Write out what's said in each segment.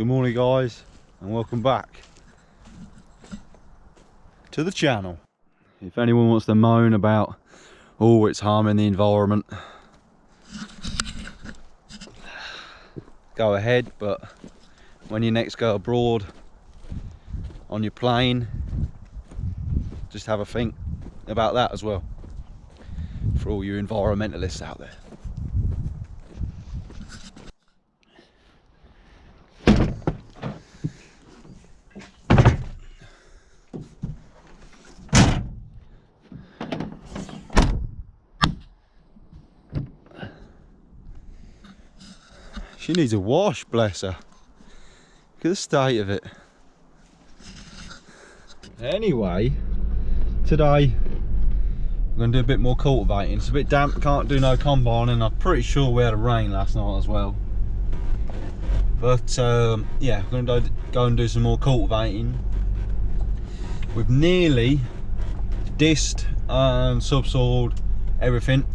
Good morning guys, and welcome back to the channel. If anyone wants to moan about it's harming the environment, go ahead, but when you next go abroad on your plane, just have a think about that as well, for all you environmentalists out there. She needs a wash, bless her. Look at the state of it. Anyway, today I'm going to do a bit more cultivating. It's a bit damp, can't do no combine, and I'm pretty sure we had a rain last night as well. But yeah, I'm going to go and do some more cultivating. We've nearly dissed and subsoiled everything,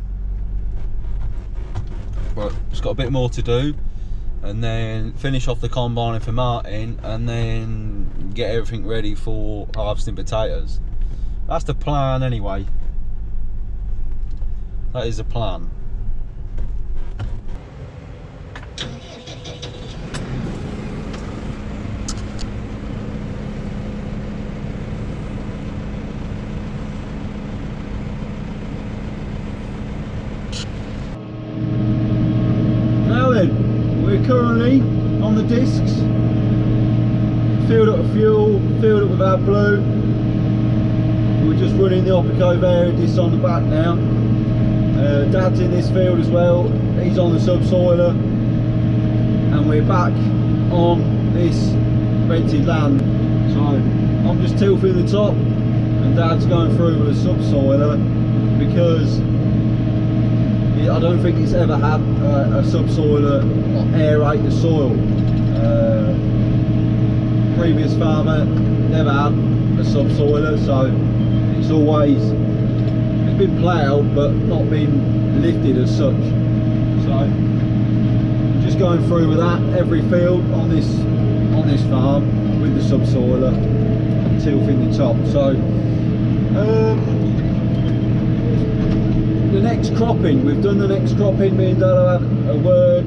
but it's got a bit more to do, and then finish off the combining for Martin, and then get everything ready for harvesting potatoes. That's the plan anyway. That is the plan. Now then, we're currently on the discs. Filled up with fuel, filled up with AdBlue. We're just running the Opico Vari disc on the back now. Dad's in this field as well, he's on the subsoiler, and we're back on this rented land. So I'm just tilting the top and Dad's going through with a subsoiler, because I don't think it's ever had a subsoiler aerate the soil. Previous farmer never had a subsoiler, so it's always been ploughed but not been lifted as such. So just going through with that every field on this farm with the subsoiler, tilting the top. So the next cropping, we've done the next cropping. Me and Dado had a word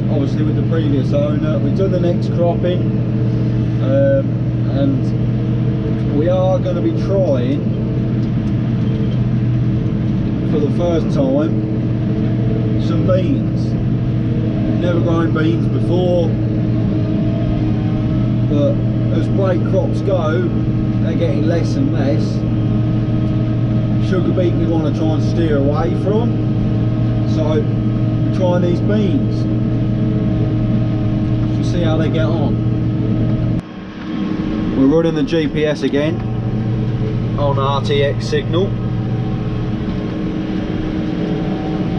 obviously with the previous owner. We've done the next cropping, and we are going to be trying for the first time some beans. We've never grown beans before, but as break crops go, they're getting less and less. Sugar beet we want to try and steer away from, so we're trying these beans. We'll see how they get on. We're running the GPS again on RTX signal.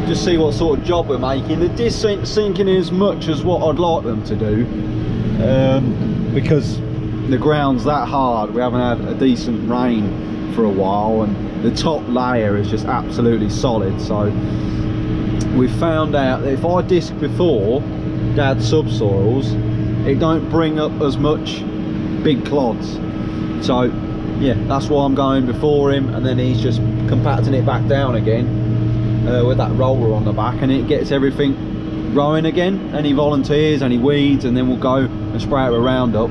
Just see what sort of job we're making. The discs ain't sinking in as much as what I'd like them to do, because the ground's that hard. We haven't had a decent rain for a while, and the top layer is just absolutely solid. So we found out that if I disc before Dad's subsoils, it don't bring up as much big clods. So yeah, that's why I'm going before him, and then he's just compacting it back down again with that roller on the back, and it gets everything growing again. Any volunteers, any weeds, and then we'll go and spray it with Roundup.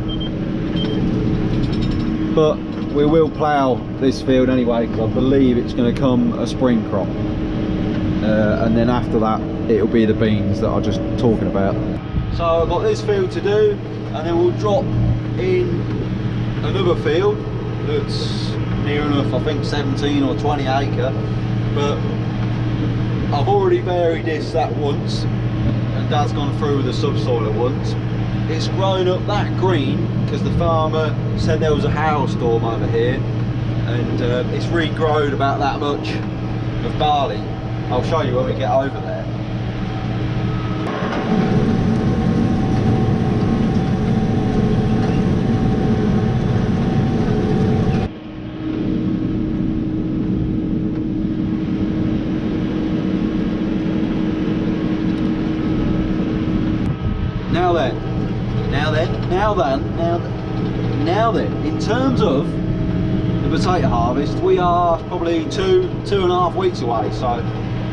But we will plough this field anyway, because I believe it's going to come a spring crop, and then after that it'll be the beans that I'm just talking about. So I've got this field to do, and then we'll drop in another field that's near enough, I think 17 or 20 acre, but I've already varied this that once, and Dad's gone through with the subsoiler once. It's grown up that green because the farmer said there was a hailstorm over here, and it's regrown about that much of barley. I'll show you when we get over there. Now then, now then, in terms of the potato harvest, we are probably 2.5 weeks away, so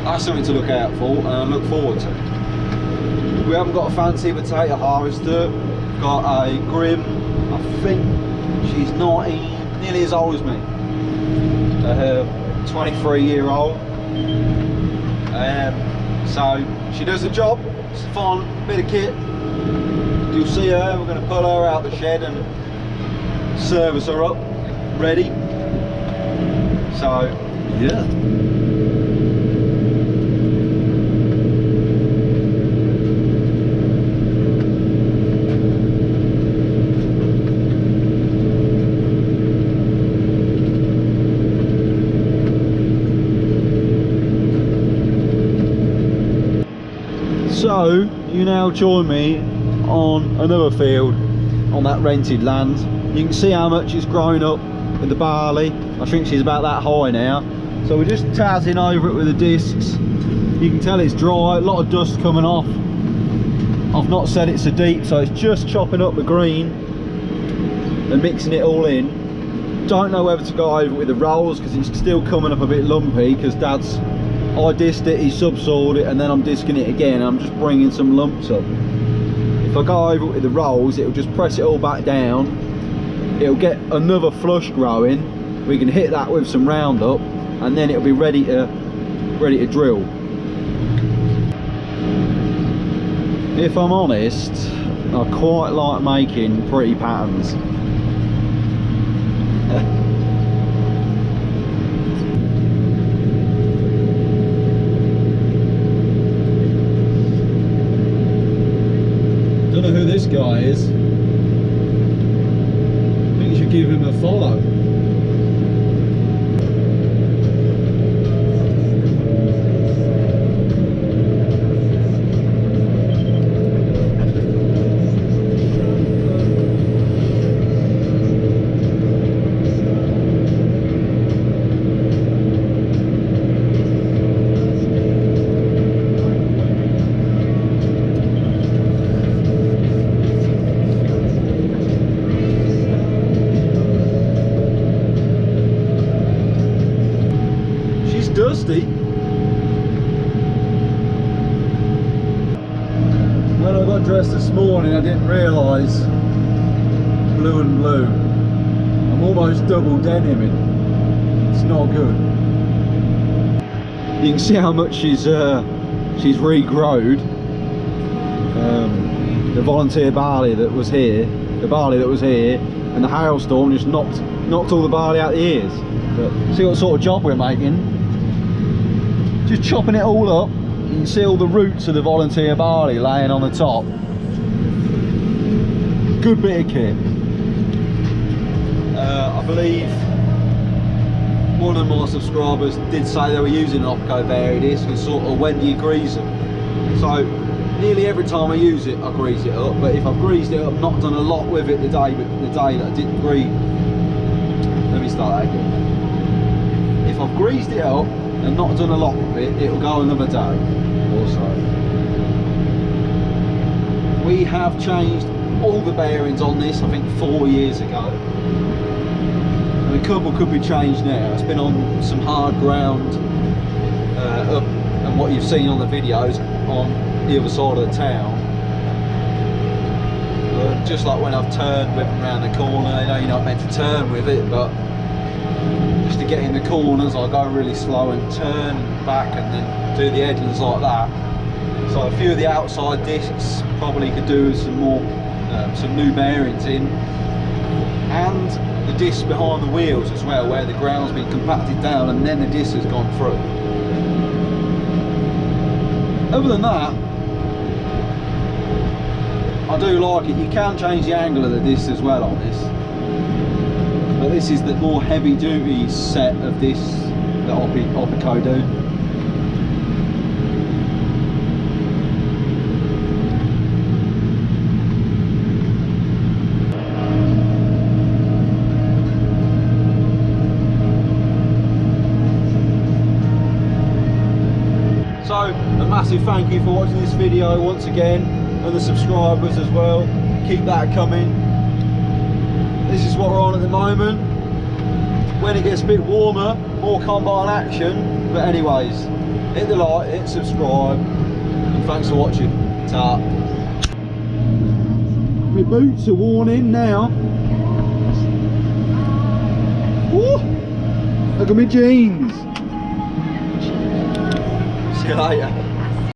that's something to look out for and look forward to. We haven't got a fancy potato harvester. We've got a Grimm, I think she's 19, nearly as old as me. 23-year-old. So she does the job. It's a fun bit of kit. You'll see her. We're going to pull her out the shed and service her up, ready. So yeah. So you now join me on another field on that rented land. You can see how much it's grown up with the barley. I think she's about that high now. So we're just tazzing over it with the discs. You can tell it's dry, a lot of dust coming off. I've not said it's so deep, so it's just chopping up the green and mixing it all in. Don't know whether to go over it with the rolls because it's still coming up a bit lumpy, because I disced it, he subsoiled it, and then I'm disking it again. I'm just bringing some lumps up. If I go over it with the rolls, it'll just press it all back down. It'll get another flush growing. We can hit that with some Roundup, and then it'll be ready to drill. If I'm honest, I quite like making pretty patterns. Don't know who this guy is. I think you should give him a follow. Dusty. When I got dressed this morning, I didn't realise blue and blue. I'm almost double deniming. It's not good. You can see how much she's regrowed. The volunteer barley that was here, and the hailstorm just knocked all the barley out the ears. But see what sort of job we're making. Just chopping it all up. You can see all the roots of the volunteer barley laying on the top. Good bit of kit. I believe one of my subscribers did say they were using an Opco Vari-Disc, and sort of when do you grease them? So nearly every time I use it, I grease it up. But if I've greased it up, not done a lot with it the day that I didn't grease. Let me start that again. If I've greased it up and not done a lot with it, it'll go another day or so. We have changed all the bearings on this, I think 4 years ago. And a couple could be changed now. It's been on some hard ground up, and what you've seen on the videos on the other side of the town. Just like when I've turned with it around the corner, I know you're not meant to turn with it, but just to get in the corners I go really slow and turn back and then do the headlands like that. So a few of the outside discs probably could do with some more, some new bearings in, and the discs behind the wheels as well, where the ground's been compacted down and then the disc has gone through. Other than that, I do like it. You can change the angle of the disc as well on this. But this is the more heavy duty set of this that Opco do. So a massive thank you for watching this video once again, and the subscribers as well. keep that coming. This is what we're on at the moment. When it gets a bit warmer, more combine action. But anyways, hit the like, hit subscribe, and thanks for watching. Ta. My boots are worn in now. Woo! Look at my jeans. See you later.